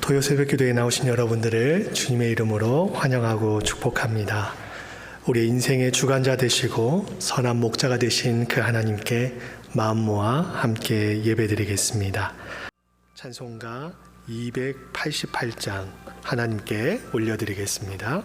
토요 새벽기도에 나오신 여러분들을 주님의 이름으로 환영하고 축복합니다. 우리 인생의 주관자 되시고 선한 목자가 되신 그 하나님께 마음 모아 함께 예배드리겠습니다. 찬송가 288장 하나님께 올려드리겠습니다.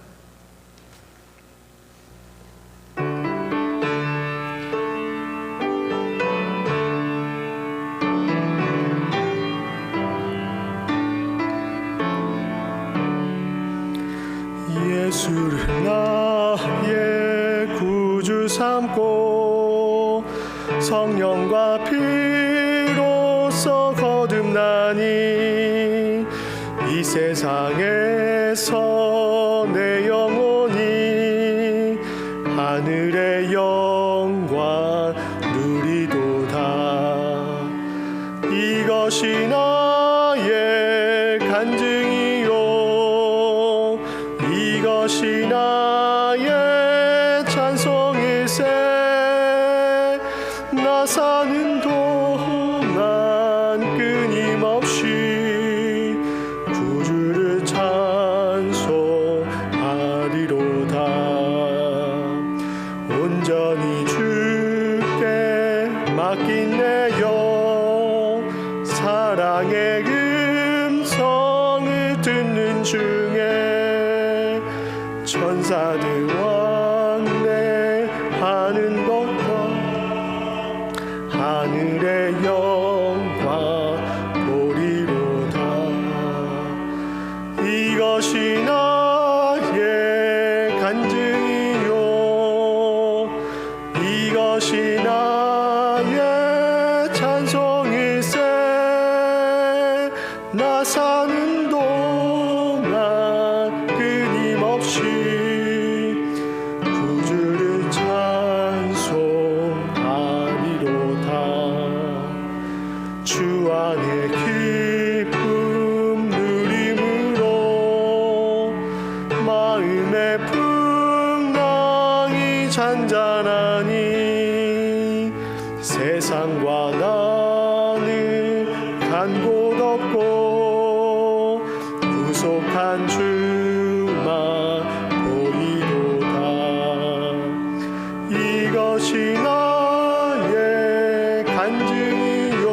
예수를 나의 구주 삼고 성령과 피로써 거듭나니 이 세상에서 내 영혼이 하늘의 영광 누리도다. 이것이 나의 간증이요 이것이 나의 찬송일세. 나 사는 동안 끊임없이 구주를 찬송하리로다. 온전히 주께 맡긴 내 영 사랑의 음성을 듣는 중에 천사들 왕래하는 것과 하늘의 영광 보리로다. 이것이 나의 간증이요 이것이 나의 찬송일세. 나 사는 동안 끊임없이 구주를 찬송하리로다. 주 안에 기쁨 누림으로 마음의 풍랑이 잔잔하니 세상과 나는 간 곳 없고 구속한 주만 보이도다. 이것이 나의 간증이요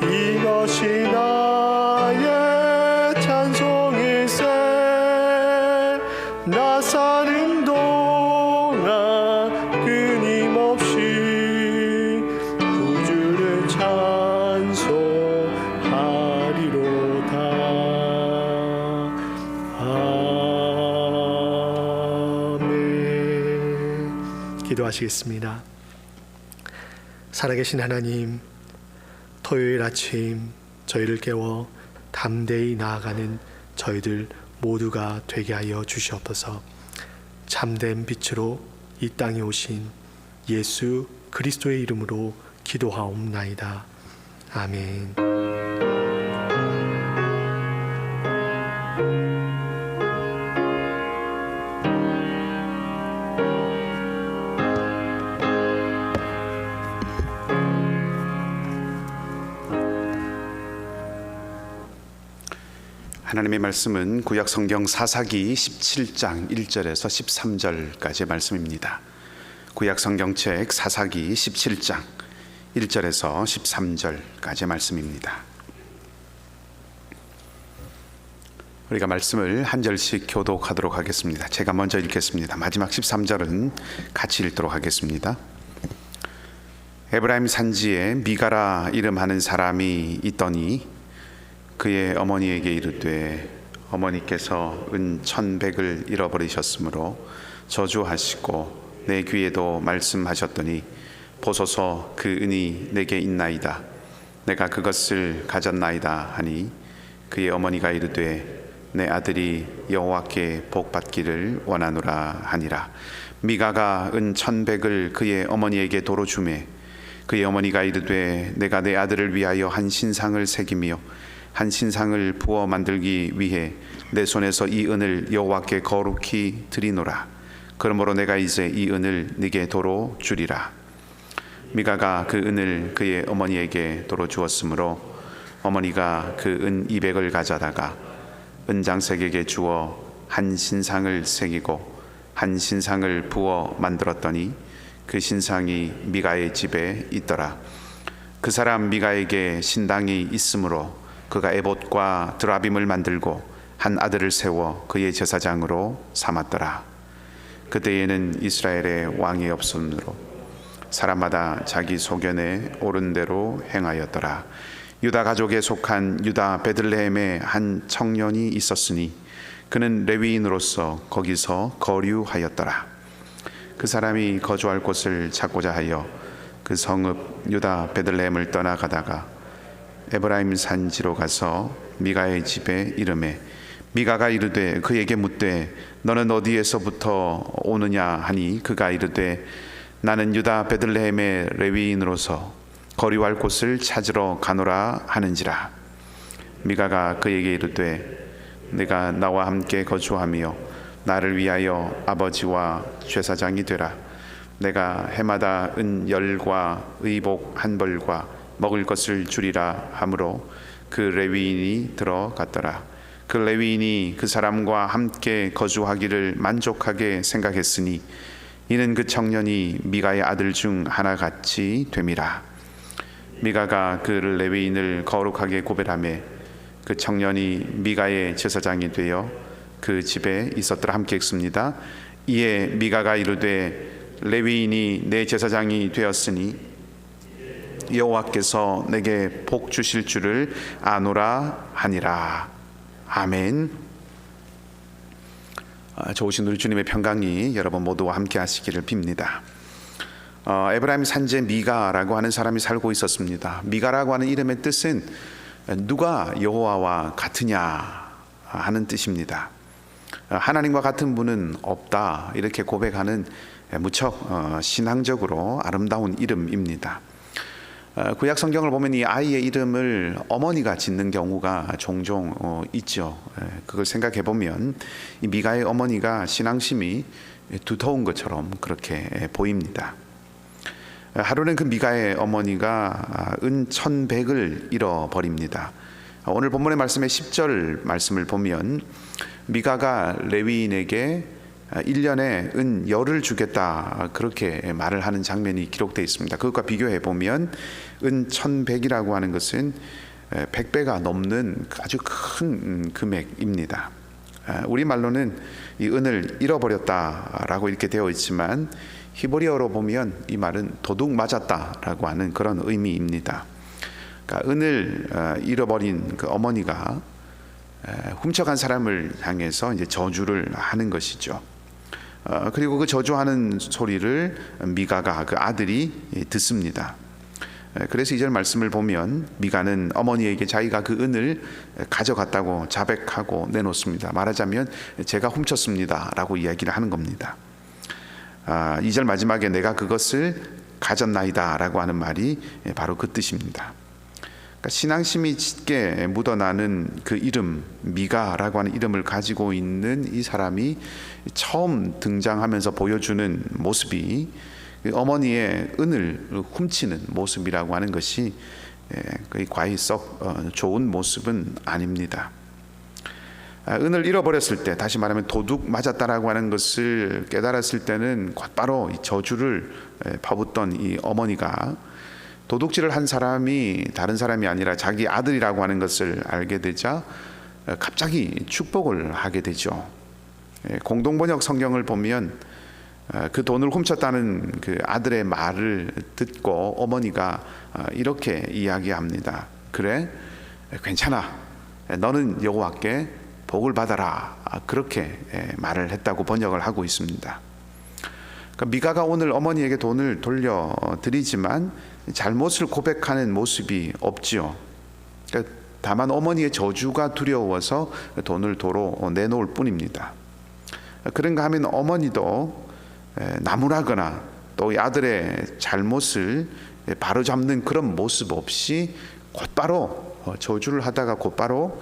이것이 나의 찬송일세. 나 사는 동안 끊임없이 구주를 찬송하리로다. 아멘. 기도하시겠습니다. 살아계신 하나님, 토요일 아침 저희를 깨워 담대히 나아가는 저희들 모두가 되게 하여 주시옵소서. 참된 빛으로 이 땅에 오신 예수 그리스도의 이름으로 기도하옵나이다. 아멘. 하나님의 말씀은 구약 성경 사사기 17장 1절에서 13절까지의 말씀입니다. 구약 성경책 사사기 17장 1절에서 13절까지의 말씀입니다. 우리가 말씀을 한 절씩 교독하도록 하겠습니다. 제가 먼저 읽겠습니다. 마지막 13절은 같이 읽도록 하겠습니다. 에브라임 산지에 미가라 이름하는 사람이 있더니 그의 어머니에게 이르되 어머니께서 은 1,100을 잃어버리셨으므로 저주하시고 내 귀에도 말씀하셨더니 보소서 그 은이 내게 있나이다. 내가 그것을 가졌나이다 하니 그의 어머니가 이르되 내 아들이 여호와께 복받기를 원하노라 하니라. 미가가 은 1,100을 그의 어머니에게 도로 주매 그의 어머니가 이르되 내가 내 아들을 위하여 한 신상을 새기며 한 신상을 부어 만들기 위해 내 손에서 이 은을 여호와께 거룩히 드리노라. 그러므로 내가 이제 이 은을 네게 도로 주리라. 미가가 그 은을 그의 어머니에게 도로 주었으므로 어머니가 그 은 200을 가져다가 은장색에게 주어 한 신상을 새기고 한 신상을 부어 만들었더니 그 신상이 미가의 집에 있더라. 그 사람 미가에게 신당이 있으므로 그가 에봇과 드라빔을 만들고 한 아들을 세워 그의 제사장으로 삼았더라. 그때에는 이스라엘에 왕이 없으므로 사람마다 자기 소견에 옳은 대로 행하였더라. 유다 가족에 속한 유다 베들레헴에 한 청년이 있었으니 그는 레위인으로서 거기서 거류하였더라. 그 사람이 거주할 곳을 찾고자 하여 그 성읍 유다 베들레헴을 떠나가다가 에브라임 산지로 가서 미가의 집에 이르매 미가가 이르되 그에게 묻되 너는 어디에서부터 오느냐 하니 그가 이르되 나는 유다 베들레헴의 레위인으로서 거류할 곳을 찾으러 가노라 하는지라. 미가가 그에게 이르되 내가 나와 함께 거주하며 나를 위하여 아버지와 제사장이 되라. 내가 해마다 은 10과 의복 1벌과 먹을 것을 주리라 하므로 그 레위인이 들어갔더라. 그 레위인이 그 사람과 함께 거주하기를 만족하게 생각했으니 이는 그 청년이 미가의 아들 중 하나같이 됨이라. 미가가 그 레위인을 거룩하게 구별하매 그 청년이 미가의 제사장이 되어 그 집에 있었더라. 함께 읽습니다. 이에 미가가 이르되 레위인이 내 제사장이 되었으니 여호와께서 내게 복 주실 줄을 아노라 하니라. 아멘. 좋으신 우리 주님의 평강이 여러분 모두와 함께 하시기를 빕니다. 에브라임 산지에 미가라고 하는 사람이 살고 있었습니다. 미가라고 하는 이름의 뜻은 누가 여호와와 같으냐 하는 뜻입니다. 하나님과 같은 분은 없다 이렇게 고백하는 무척 신앙적으로 아름다운 이름입니다. 구약 성경을 보면 이 아이의 이름을 어머니가 짓는 경우가 종종 있죠. 그걸 생각해 보면 이 미가의 어머니가 신앙심이 두터운 것처럼 그렇게 보입니다. 하루는 그 미가의 어머니가 은 1,100을 잃어버립니다. 오늘 본문의 말씀의 10절 말씀을 보면 미가가 레위인에게 1년에 은 10을 주겠다 그렇게 말을 하는 장면이 기록되어 있습니다. 그것과 비교해 보면 은 1,100이라고 하는 것은 100배가 넘는 아주 큰 금액입니다. 우리말로는 이 은을 잃어버렸다라고 이렇게 되어 있지만 히브리어로 보면 이 말은 도둑 맞았다라고 하는 그런 의미입니다. 그러니까 은을 잃어버린 그 어머니가 훔쳐간 사람을 향해서 이제 저주를 하는 것이죠. 그리고 그 저주하는 소리를 미가가 그 아들이 듣습니다. 그래서 2절 말씀을 보면 미가는 어머니에게 자기가 그 은을 가져갔다고 자백하고 내놓습니다. 말하자면 제가 훔쳤습니다 라고 이야기를 하는 겁니다. 2절 마지막에 내가 그것을 가졌나이다 라고 하는 말이 바로 그 뜻입니다. 그러니까 신앙심이 짙게 묻어나는 그 이름 미가라고 하는 이름을 가지고 있는 이 사람이 처음 등장하면서 보여주는 모습이 어머니의 은을 훔치는 모습이라고 하는 것이 거의 과히 썩 좋은 모습은 아닙니다. 은을 잃어버렸을 때, 다시 말하면 도둑 맞았다라고 하는 것을 깨달았을 때는 곧바로 이 저주를 퍼붓던 이 어머니가 도둑질을 한 사람이 다른 사람이 아니라 자기 아들이라고 하는 것을 알게 되자 갑자기 축복을 하게 되죠. 공동번역 성경을 보면 그 돈을 훔쳤다는 그 아들의 말을 듣고 어머니가 이렇게 이야기합니다. 그래, 괜찮아. 너는 여호와께 복을 받아라. 그렇게 말을 했다고 번역을 하고 있습니다. 그러니까 미가가 오늘 어머니에게 돈을 돌려드리지만 잘못을 고백하는 모습이 없지요. 그러니까 다만 어머니의 저주가 두려워서 돈을 도로 내놓을 뿐입니다. 그런가 하면 어머니도 나무라거나 또 이 아들의 잘못을 바로잡는 그런 모습 없이 곧바로 저주를 하다가 곧바로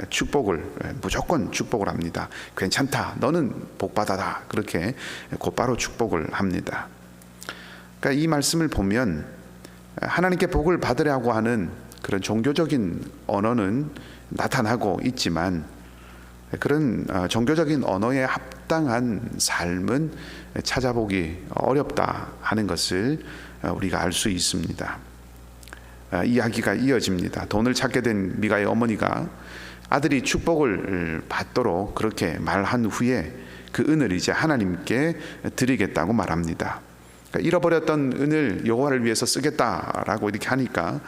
축복을 무조건 축복을 합니다. 괜찮다. 너는 복받아라. 그렇게 곧바로 축복을 합니다. 그러니까 이 말씀을 보면 하나님께 복을 받으려고 하는 그런 종교적인 언어는 나타나고 있지만 그런 종교적인 언어에 합당한 삶은 찾아보기 어렵다 하는 것을 우리가 알 수 있습니다. 이야기가 이어집니다. 돈을 찾게 된 미가의 어머니가 아들이 축복을 받도록 그렇게 말한 후에 그 은을 이제 하나님께 드리겠다고 말합니다. 그러니까 잃어버렸던 은을 여호와를 위해서 쓰겠다라고 이렇게 하니까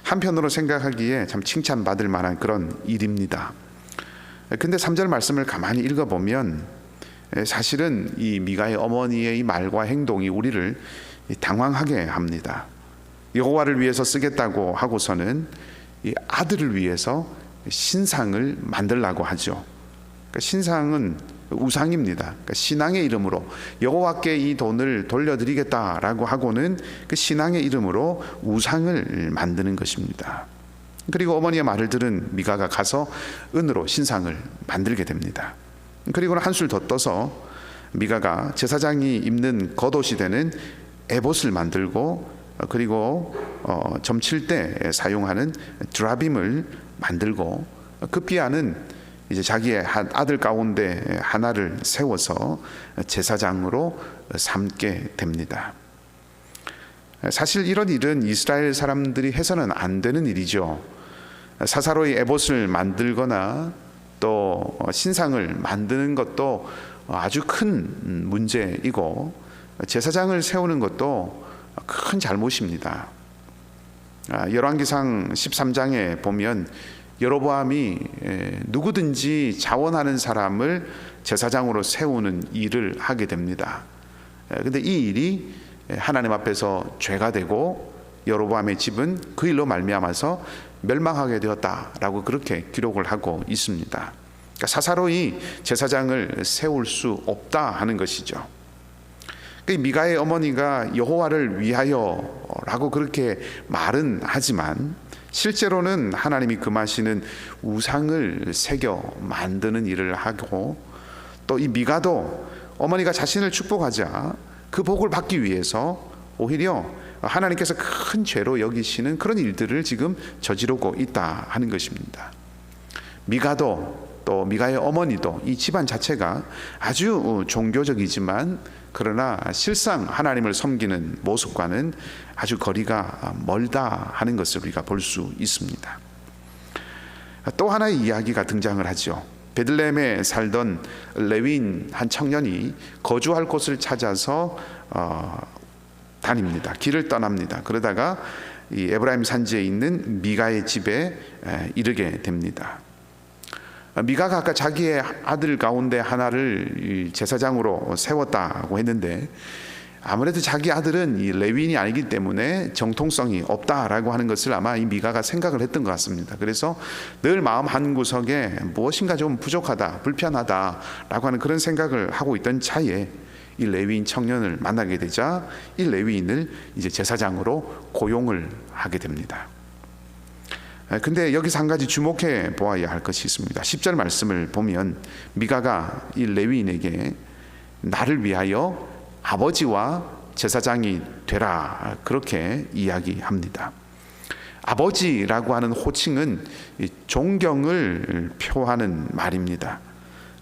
한편으로 생각하기에 참 칭찬받을 만한 그런 일입니다. 근데 3절 말씀을 가만히 읽어보면 사실은 이 미가의 어머니의 이 말과 행동이 우리를 당황하게 합니다. 여호와를 위해서 쓰겠다고 하고서는 이 아들을 위해서 신상을 만들라고 하죠. 그러니까 신상은 우상입니다. 그러니까 신앙의 이름으로 여호와께 이 돈을 돌려드리겠다라고 하고는 그 신앙의 이름으로 우상을 만드는 것입니다. 그리고 어머니의 말을 들은 미가가 가서 은으로 신상을 만들게 됩니다. 그리고는 한술 더 떠서 미가가 제사장이 입는 겉옷이 되는 에봇을 만들고 그리고 점칠 때 사용하는 드라빔을 만들고 급기야는 이제 자기의 아들 가운데 하나를 세워서 제사장으로 삼게 됩니다. 사실 이런 일은 이스라엘 사람들이 해서는 안 되는 일이죠. 사사로이 에봇을 만들거나 또 신상을 만드는 것도 아주 큰 문제이고 제사장을 세우는 것도 큰 잘못입니다. 열왕기상 13장에 보면 여로보암이 누구든지 자원하는 사람을 제사장으로 세우는 일을 하게 됩니다. 그런데 이 일이 하나님 앞에서 죄가 되고 여로보암의 집은 그 일로 말미암아서 멸망하게 되었다라고 그렇게 기록을 하고 있습니다. 그러니까 사사로이 제사장을 세울 수 없다 하는 것이죠. 미가의 어머니가 여호와를 위하여라고 그렇게 말은 하지만 실제로는 하나님이 금하시는 우상을 새겨 만드는 일을 하고 또 이 미가도 어머니가 자신을 축복하자 그 복을 받기 위해서 오히려 하나님께서 큰 죄로 여기시는 그런 일들을 지금 저지르고 있다 하는 것입니다. 미가도 또 미가의 어머니도 이 집안 자체가 아주 종교적이지만 그러나 실상 하나님을 섬기는 모습과는 아주 거리가 멀다 하는 것을 우리가 볼 수 있습니다. 또 하나의 이야기가 등장을 하죠. 베들레헴에 살던 레위인 한 청년이 거주할 곳을 찾아서 다닙니다. 길을 떠납니다. 그러다가 이 에브라임 산지에 있는 미가의 집에 이르게 됩니다. 미가가 아까 자기의 아들 가운데 하나를 제사장으로 세웠다고 했는데 아무래도 자기 아들은 이 레위인이 아니기 때문에 정통성이 없다라고 하는 것을 아마 이 미가가 생각을 했던 것 같습니다. 그래서 늘 마음 한구석에 무엇인가 좀 부족하다, 불편하다라고 하는 그런 생각을 하고 있던 차에 이 레위인 청년을 만나게 되자 이 레위인을 이제 제사장으로 고용을 하게 됩니다. 근데 여기서 한 가지 주목해 보아야 할 것이 있습니다. 10절 말씀을 보면 미가가 이 레위인에게 나를 위하여 아버지와 제사장이 되라 그렇게 이야기합니다. 아버지라고 하는 호칭은 존경을 표하는 말입니다.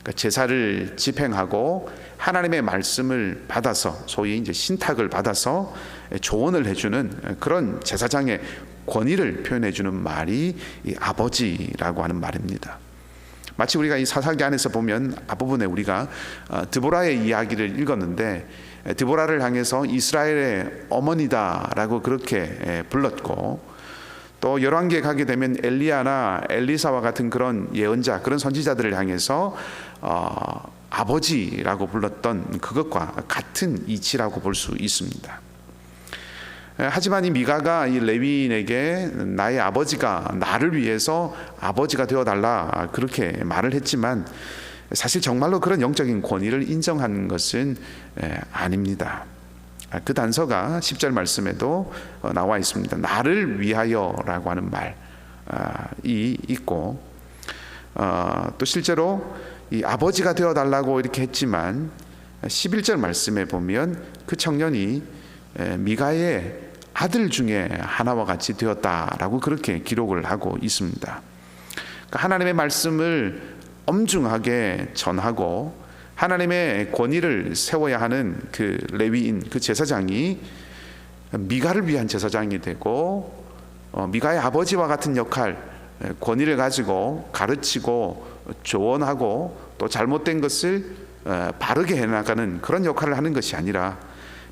그러니까 제사를 집행하고 하나님의 말씀을 받아서 소위 이제 신탁을 받아서 조언을 해주는 그런 제사장의 권위를 표현해주는 말이 이 아버지라고 하는 말입니다. 마치 우리가 이 사사기 안에서 보면 앞부분에 우리가 드보라의 이야기를 읽었는데 드보라를 향해서 이스라엘의 어머니다라고 그렇게 불렀고 또 열왕기에 가게 되면 엘리야나 엘리사와 같은 그런 예언자 그런 선지자들을 향해서 아버지라고 불렀던 그것과 같은 이치라고 볼 수 있습니다. 하지만 이 미가가 이 레위인에게 나의 아버지가 나를 위해서 아버지가 되어달라 그렇게 말을 했지만 사실 정말로 그런 영적인 권위를 인정한 것은 아닙니다. 그 단서가 10절 말씀에도 나와 있습니다. 나를 위하여라고 하는 말이 있고 또 실제로 이 아버지가 되어달라고 이렇게 했지만 11절 말씀에 보면 그 청년이 미가의 아들 중에 하나와 같이 되었다라고 그렇게 기록을 하고 있습니다. 그러니까 하나님의 말씀을 엄중하게 전하고 하나님의 권위를 세워야 하는 그 레위인, 그 제사장이 미가를 위한 제사장이 되고 미가의 아버지와 같은 역할, 권위를 가지고 가르치고 조언하고 또 잘못된 것을 바르게 해나가는 그런 역할을 하는 것이 아니라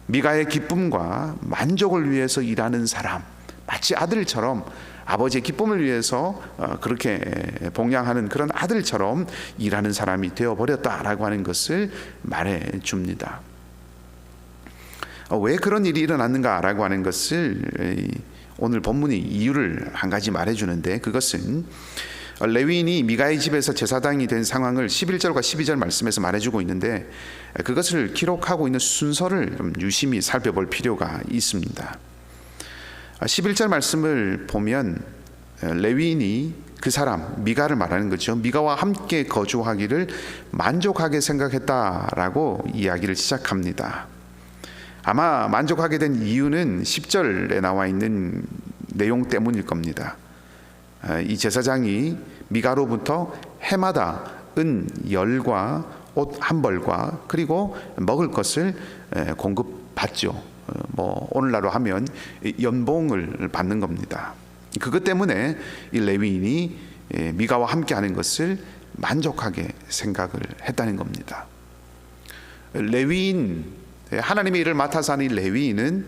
미가의 기쁨과 만족을 위해서 일하는 사람, 마치 아들처럼 아버지의 기쁨을 위해서 그렇게 봉양하는 그런 아들처럼 일하는 사람이 되어버렸다라고 하는 것을 말해 줍니다. 왜 그런 일이 일어났는가라고 하는 것을 오늘 본문이 이유를 한 가지 말해주는데, 그것은 레위인이 미가의 집에서 제사장이 된 상황을 11절과 12절 말씀에서 말해주고 있는데, 그것을 기록하고 있는 순서를 좀 유심히 살펴볼 필요가 있습니다. 11절 말씀을 보면 레위인이 그 사람 미가를 말하는 거죠. 미가와 함께 거주하기를 만족하게 생각했다라고 이야기를 시작합니다. 아마 만족하게 된 이유는 10절에 나와 있는 내용 때문일 겁니다. 이 제사장이 미가로부터 해마다 은 10과 옷 한 벌과 그리고 먹을 것을 공급받죠. 오늘날로 하면 연봉을 받는 겁니다. 그것 때문에 이 레위인이 미가와 함께하는 것을 만족하게 생각을 했다는 겁니다. 레위인, 하나님의 일을 맡아서 하는 이 레위인은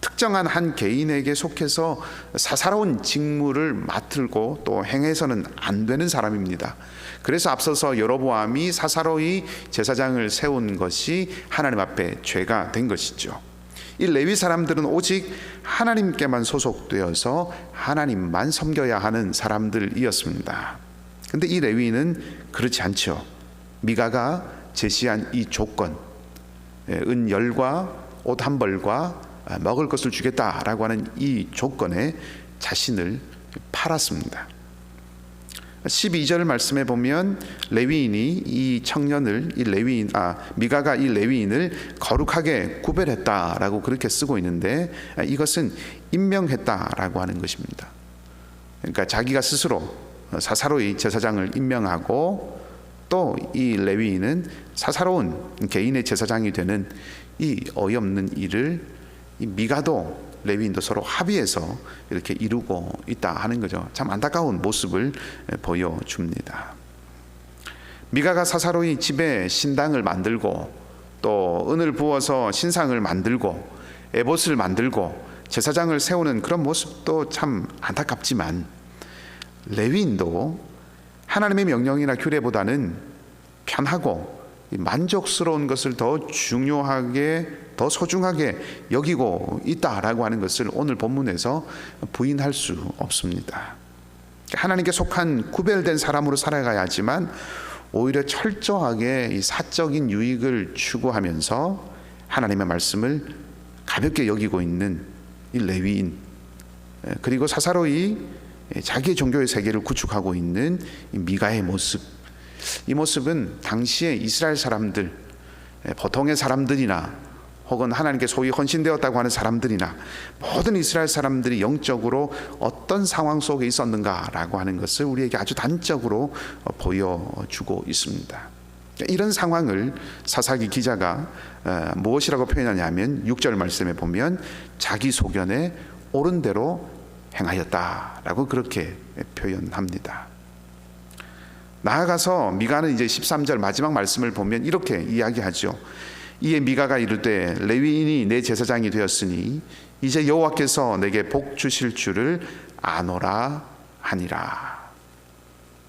특정한 한 개인에게 속해서 사사로운 직무를 맡들고 또 행해서는 안 되는 사람입니다. 그래서 앞서서 여로보암이 사사로이 제사장을 세운 것이 하나님 앞에 죄가 된 것이죠. 이 레위 사람들은 오직 하나님께만 소속되어서 하나님만 섬겨야 하는 사람들이었습니다. 그런데 이 레위인은 그렇지 않죠. 미가가 제시한 이 조건, 은 10과 옷 한 벌과 먹을 것을 주겠다라고 하는 이 조건에 자신을 팔았습니다. 12절 말씀에 보면 레위인이 이 청년을 미가가 이 레위인을 거룩하게 구별했다라고 그렇게 쓰고 있는데, 이것은 임명했다라고 하는 것입니다. 그러니까 자기가 스스로 사사로이 제사장을 임명하고 또 이 레위인은 사사로운 개인의 제사장이 되는 이 어이없는 일을 이 미가도 레위인도 서로 합의해서 이렇게 이루고 있다 하는 거죠. 참 안타까운 모습을 보여줍니다. 미가가 사사로이 집에 신당을 만들고 또 은을 부어서 신상을 만들고 에봇을 만들고 제사장을 세우는 그런 모습도 참 안타깝지만, 레위인도 하나님의 명령이나 규례보다는 편하고 만족스러운 것을 더 중요하게, 더 소중하게 여기고 있다라고 하는 것을 오늘 본문에서 부인할 수 없습니다. 하나님께 속한 구별된 사람으로 살아가야 하지만 오히려 철저하게 이 사적인 유익을 추구하면서 하나님의 말씀을 가볍게 여기고 있는 이 레위인, 그리고 사사로이 자기의 종교의 세계를 구축하고 있는 이 미가의 모습, 이 모습은 당시의 이스라엘 사람들, 보통의 사람들이나 혹은 하나님께 소위 헌신되었다고 하는 사람들이나 모든 이스라엘 사람들이 영적으로 어떤 상황 속에 있었는가라고 하는 것을 우리에게 아주 단적으로 보여주고 있습니다. 이런 상황을 사사기 기자가 무엇이라고 표현하냐면 6절 말씀에 보면 자기 소견에 옳은 대로 행하였다라고 그렇게 표현합니다. 나아가서 미가는 이제 13절 마지막 말씀을 보면 이렇게 이야기하죠. 이에 미가가 이르되 레위인이 내 제사장이 되었으니 이제 여호와께서 내게 복 주실 줄을 아노라 하니라.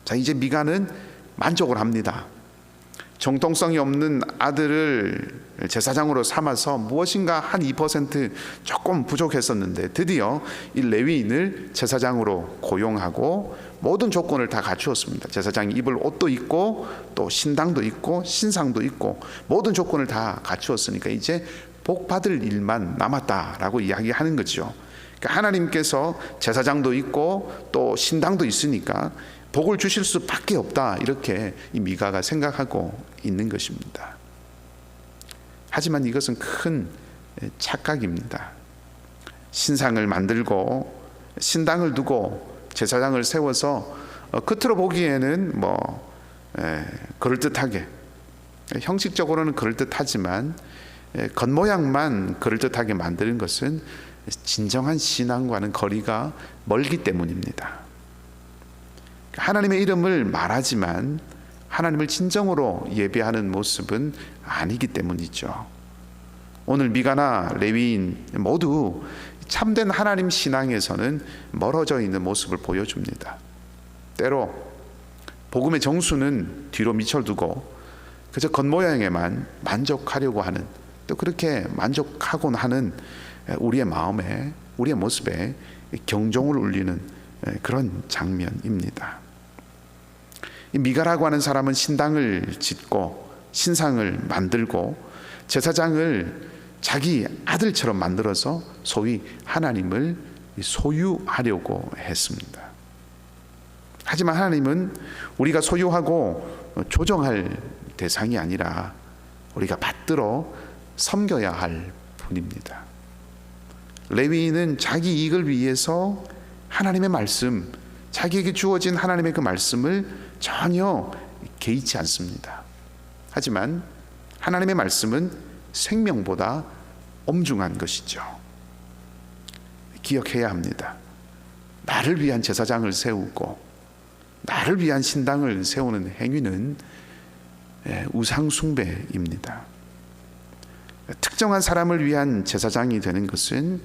자, 이제 미가는 만족을 합니다. 정통성이 없는 아들을 제사장으로 삼아서 무엇인가 한 2% 조금 부족했었는데 드디어 이 레위인을 제사장으로 고용하고 모든 조건을 다 갖추었습니다. 제사장이 입을 옷도 있고 또 신당도 있고 신상도 있고 모든 조건을 다 갖추었으니까 이제 복 받을 일만 남았다라고 이야기하는 거죠. 그러니까 하나님께서 제사장도 있고 또 신당도 있으니까 복을 주실 수밖에 없다, 이렇게 이 미가가 생각하고 있는 것입니다. 하지만 이것은 큰 착각입니다. 신상을 만들고 신당을 두고 제사장을 세워서 겉으로 보기에는 그럴듯하게, 형식적으로는 그럴듯하지만 겉모양만 그럴듯하게 만드는 것은 진정한 신앙과는 거리가 멀기 때문입니다. 하나님의 이름을 말하지만 하나님을 진정으로 예배하는 모습은 아니기 때문이죠. 오늘 미가나 레위인 모두 참된 하나님 신앙에서는 멀어져 있는 모습을 보여줍니다. 때로 복음의 정수는 뒤로 미쳐두고 그저 겉모양에만 만족하려고 하는, 또 그렇게 만족하곤 하는 우리의 마음에, 우리의 모습에 경종을 울리는 그런 장면입니다. 이 미가라고 하는 사람은 신당을 짓고 신상을 만들고 제사장을 자기 아들처럼 만들어서 소위 하나님을 소유하려고 했습니다. 하지만 하나님은 우리가 소유하고 조정할 대상이 아니라 우리가 받들어 섬겨야 할 분입니다. 레위인은 자기 이익을 위해서 하나님의 말씀, 자기에게 주어진 하나님의 그 말씀을 전혀 개의치 않습니다. 하지만 하나님의 말씀은 생명보다 엄중한 것이죠. 기억해야 합니다. 나를 위한 제사장을 세우고 나를 위한 신당을 세우는 행위는 우상 숭배입니다. 특정한 사람을 위한 제사장이 되는 것은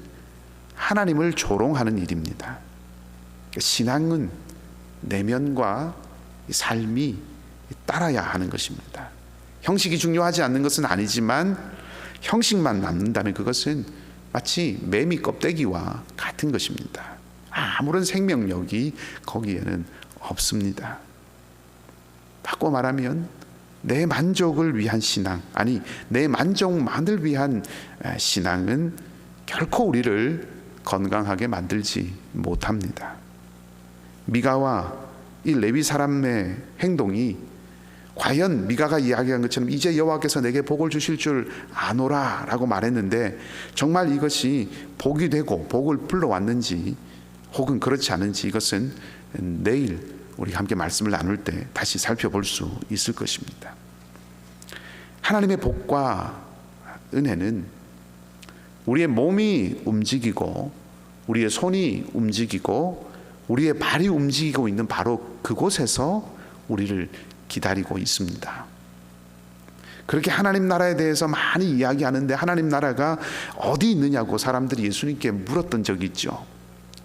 하나님을 조롱하는 일입니다. 신앙은 내면과 삶이 따라야 하는 것입니다. 형식이 중요하지 않는 것은 아니지만 형식만 남는다면 그것은 마치 매미 껍데기와 같은 것입니다. 아무런 생명력이 거기에는 없습니다. 바꿔 말하면 내 만족을 위한 신앙, 아니 내 만족만을 위한 신앙은 결코 우리를 건강하게 만들지 못합니다. 미가와 이 레위 사람의 행동이 과연 미가가 이야기한 것처럼 이제 여호와께서 내게 복을 주실 줄 아노라 라고 말했는데 정말 이것이 복이 되고 복을 불러왔는지 혹은 그렇지 않은지 이것은 내일 우리가 함께 말씀을 나눌 때 다시 살펴볼 수 있을 것입니다. 하나님의 복과 은혜는 우리의 몸이 움직이고 우리의 손이 움직이고 우리의 발이 움직이고 있는 바로 그곳에서 우리를 기다리고 있습니다. 그렇게 하나님 나라에 대해서 많이 이야기하는데 하나님 나라가 어디 있느냐고 사람들이 예수님께 물었던 적이 있죠.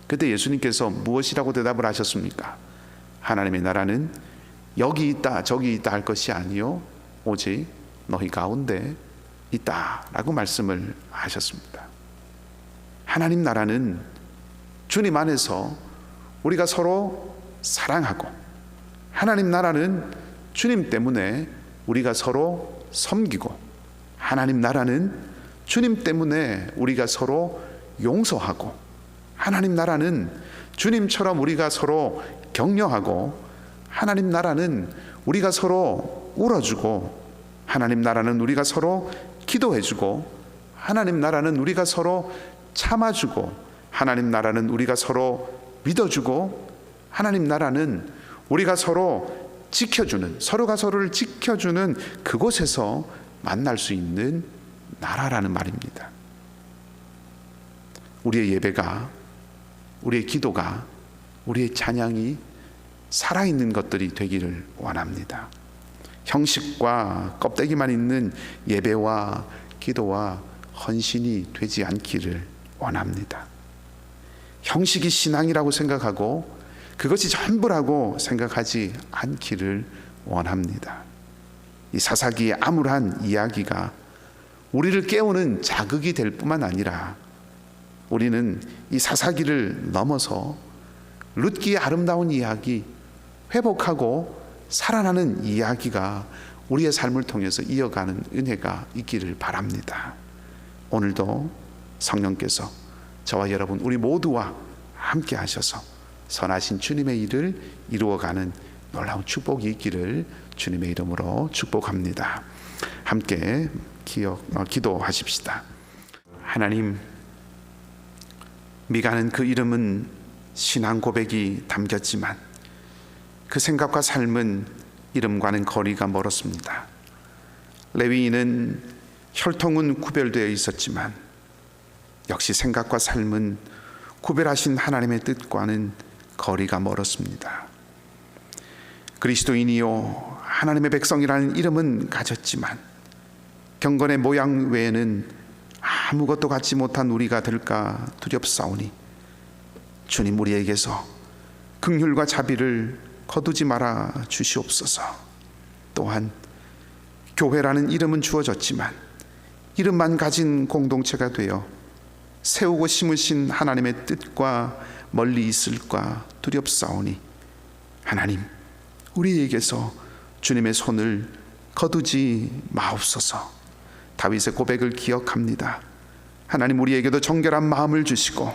그때 예수님께서 무엇이라고 대답을 하셨습니까? 하나님의 나라는 여기 있다 저기 있다 할 것이 아니요 오직 너희 가운데 있다라고 말씀을 하셨습니다. 하나님 나라는 주님 안에서 우리가 서로 사랑하고 하나님 나라는 주님 때문에 우리가 서로 섬기고 하나님 나라는 주님 때문에 우리가 서로 용서하고 하나님 나라는 주님처럼 우리가 서로 격려하고 하나님 나라는 우리가 서로 울어주고 하나님 나라는 우리가 서로 기도해주고 하나님 나라는 우리가 서로 참아주고 하나님 나라는 우리가 서로 믿어주고 하나님 나라는 우리가 서로 지켜주는 서로가 서로를 지켜주는 그곳에서 만날 수 있는 나라라는 말입니다. 우리의 예배가 우리의 기도가 우리의 찬양이 살아있는 것들이 되기를 원합니다. 형식과 껍데기만 있는 예배와 기도와 헌신이 되지 않기를 원합니다. 형식이 신앙이라고 생각하고 그것이 전부라고 생각하지 않기를 원합니다. 이 사사기의 암울한 이야기가 우리를 깨우는 자극이 될 뿐만 아니라 우리는 이 사사기를 넘어서 룻기의 아름다운 이야기, 회복하고 살아나는 이야기가 우리의 삶을 통해서 이어가는 은혜가 있기를 바랍니다. 오늘도 성령께서 저와 여러분 우리 모두와 함께 하셔서 선하신 주님의 일을 이루어가는 놀라운 축복이 있기를 주님의 이름으로 축복합니다. 함께 기도하십시다. 하나님, 미가는 그 이름은 신앙 고백이 담겼지만 그 생각과 삶은 이름과는 거리가 멀었습니다. 레위인은 혈통은 구별되어 있었지만 역시 생각과 삶은 구별하신 하나님의 뜻과는 거리가 멀었습니다. 그리스도인이요 하나님의 백성이라는 이름은 가졌지만 경건의 모양 외에는 아무것도 갖지 못한 우리가 될까 두렵사오니 주님 우리에게서 긍휼과 자비를 거두지 말아 주시옵소서. 또한 교회라는 이름은 주어졌지만 이름만 가진 공동체가 되어 세우고 심으신 하나님의 뜻과 멀리 있을까 두렵사오니 하나님 우리에게서 주님의 손을 거두지 마옵소서. 다윗의 고백을 기억합니다. 하나님 우리에게도 정결한 마음을 주시고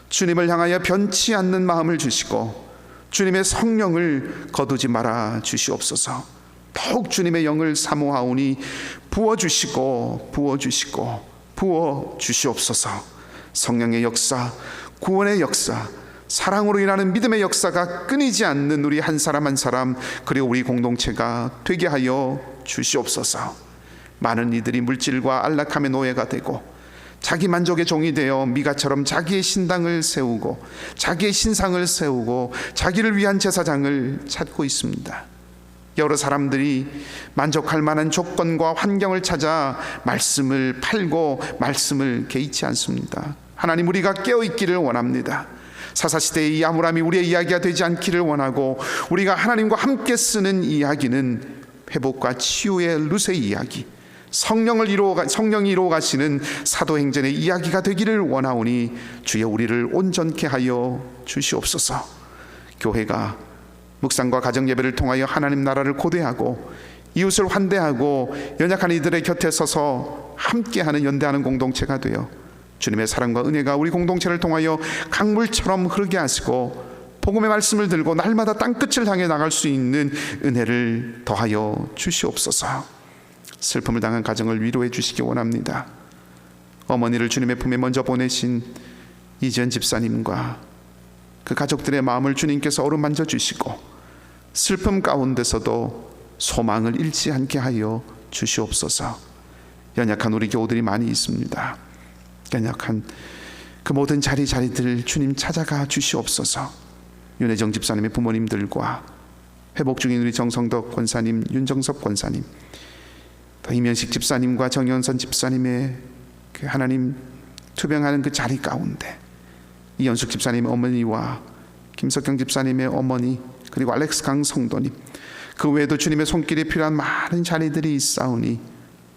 주님을 향하여 변치 않는 마음을 주시고 주님의 성령을 거두지 말아 주시옵소서. 더욱 주님의 영을 사모하오니 부어주시고 부어주시옵소서. 성령의 역사, 구원의 역사, 사랑으로 일하는 믿음의 역사가 끊이지 않는 우리 한 사람 한 사람 그리고 우리 공동체가 되게 하여 주시옵소서. 많은 이들이 물질과 안락함의 노예가 되고 자기 만족의 종이 되어 미가처럼 자기의 신당을 세우고 자기의 신상을 세우고 자기를 위한 제사장을 찾고 있습니다. 여러 사람들이 만족할 만한 조건과 환경을 찾아 말씀을 팔고 말씀을 개의치 않습니다. 하나님 우리가 깨어있기를 원합니다. 사사시대의 이 암울함이 우리의 이야기가 되지 않기를 원하고 우리가 하나님과 함께 쓰는 이야기는 회복과 치유의 루세의 이야기, 성령이 이루어 가시는 사도행전의 이야기가 되기를 원하오니 주여 우리를 온전케 하여 주시옵소서. 교회가 묵상과 가정 예배를 통하여 하나님 나라를 고대하고 이웃을 환대하고 연약한 이들의 곁에 서서 함께하는 연대하는 공동체가 되어 주님의 사랑과 은혜가 우리 공동체를 통하여 강물처럼 흐르게 하시고 복음의 말씀을 들고 날마다 땅끝을 향해 나갈 수 있는 은혜를 더하여 주시옵소서. 슬픔을 당한 가정을 위로해 주시기 원합니다. 어머니를 주님의 품에 먼저 보내신 이지연 집사님과 그 가족들의 마음을 주님께서 어루만져 주시고 슬픔 가운데서도 소망을 잃지 않게 하여 주시옵소서. 연약한 우리 교우들이 많이 있습니다. 연약한 그 모든 자리들 주님 찾아가 주시옵소서. 윤혜정 집사님의 부모님들과 회복 중인 우리 정성덕 권사님, 윤정섭 권사님, 또 이면식 집사님과 정현선 집사님의 그 하나님 투병하는 그 자리 가운데 이연숙 집사님의 어머니와 김석경 집사님의 어머니 그리고 알렉스 강 성도님 그 외에도 주님의 손길이 필요한 많은 자리들이 있사오니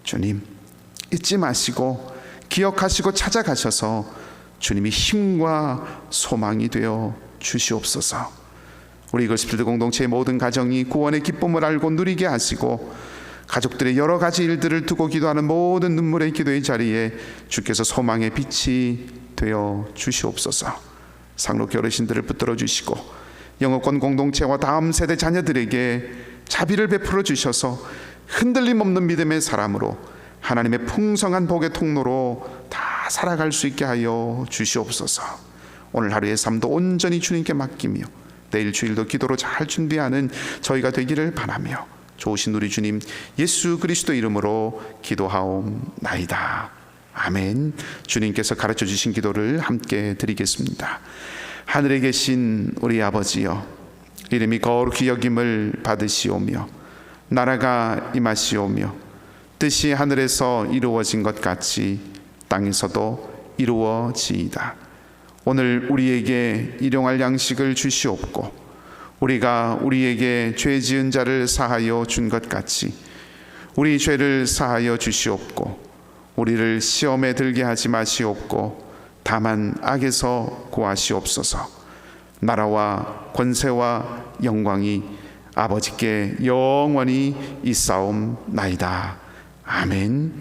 주님 잊지 마시고 기억하시고 찾아가셔서 주님이 힘과 소망이 되어 주시옵소서. 우리 이글스필드 공동체의 모든 가정이 구원의 기쁨을 알고 누리게 하시고 가족들의 여러 가지 일들을 두고 기도하는 모든 눈물의 기도의 자리에 주께서 소망의 빛이 되어 주시옵소서. 상록교 어르신들을 붙들어 주시고 영어권 공동체와 다음 세대 자녀들에게 자비를 베풀어 주셔서 흔들림 없는 믿음의 사람으로 하나님의 풍성한 복의 통로로 다 살아갈 수 있게 하여 주시옵소서. 오늘 하루의 삶도 온전히 주님께 맡기며 내일 주일도 기도로 잘 준비하는 저희가 되기를 바라며 좋으신 우리 주님 예수 그리스도 이름으로 기도하옵나이다. 아멘. 주님께서 가르쳐 주신 기도를 함께 드리겠습니다. 하늘에 계신 우리 아버지여, 이름이 거룩히 여김을 받으시오며 나라가 임하시오며 뜻이 하늘에서 이루어진 것 같이 땅에서도 이루어지이다. 오늘 우리에게 일용할 양식을 주시옵고 우리가 우리에게 죄 지은 자를 사하여 준 것 같이 우리 죄를 사하여 주시옵고 우리를 시험에 들게 하지 마시옵고 다만 악에서 구하시옵소서. 나라와 권세와 영광이 아버지께 영원히 있사옵나이다. 아멘.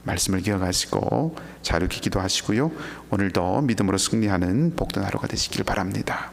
말씀을 기억하시고 자유롭게 기도하시고요. 오늘도 믿음으로 승리하는 복된 하루가 되시길 바랍니다.